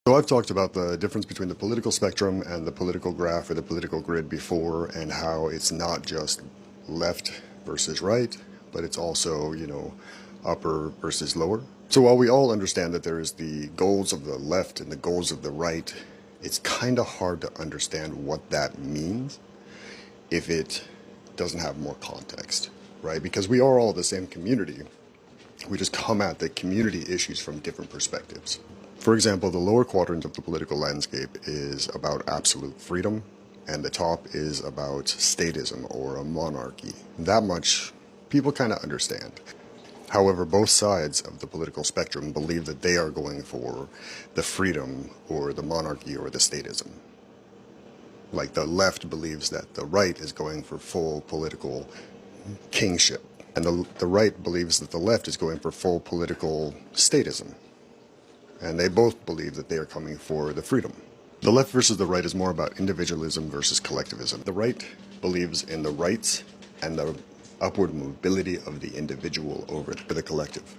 So I've talked about the difference between the political spectrum and the political graph or the political grid before, and how it's not just left versus right, but it's also, upper versus lower. So while we all understand that there is the goals of the left and the goals of the right, it's kind of hard to understand what that means if it doesn't have more context, right? Because we are all the same community. We just come at the community issues from different perspectives. For example, the lower quadrant of the political landscape is about absolute freedom, and the top is about statism or a monarchy. That much people kind of understand. However, both sides of the political spectrum believe that they are going for the freedom or the monarchy or the statism. Like the left believes that the right is going for full political kingship, and the right believes that the left is going for full political statism. And they both believe that they are coming for the freedom. The left versus the right is more about individualism versus collectivism. The right believes in the rights and the upward mobility of the individual over the collective.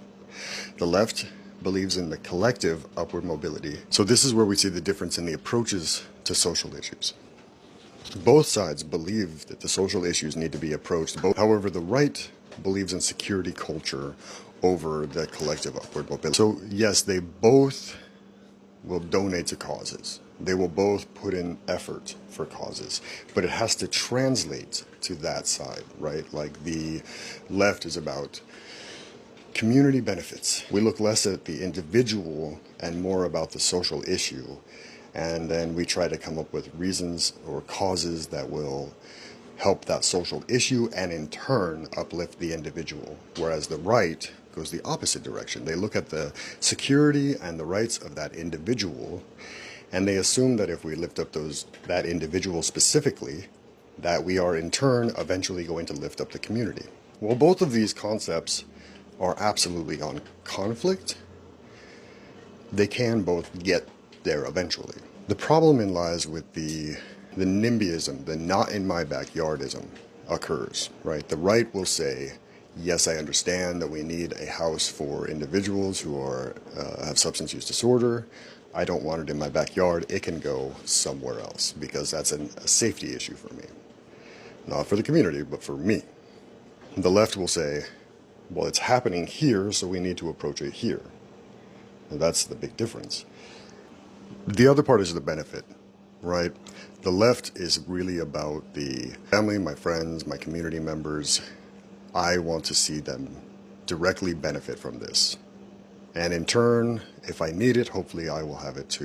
The left believes in the collective upward mobility. So this is where we see the difference in the approaches to social issues. Both sides believe that the social issues need to be approached. However, the right believes in security culture over the collective upward mobility. So yes, they both will donate to causes. They will both put in effort for causes, but it has to translate to that side, right? Like the left is about community benefits. We look less at the individual and more about the social issue. And then we try to come up with reasons or causes that will help that social issue and in turn uplift the individual. Whereas the right goes the opposite direction. They look at the security and the rights of that individual, and they assume that if we lift up that individual specifically, that we are in turn eventually going to lift up the community. Well, both of these concepts are absolutely on conflict. They can both get there eventually. The problem lies with the NIMBYism, the not in my backyardism occurs, right? The right will say, yes, I understand that we need a house for individuals who have substance use disorder. I don't want it in my backyard. It can go somewhere else because that's a safety issue for me. Not for the community, but for me. The left will say, well, it's happening here, so we need to approach it here. And that's the big difference. The other part is the benefit, right? The left is really about the family, my friends, my community members. I want to see them directly benefit from this. And in turn, if I need it, hopefully I will have it too.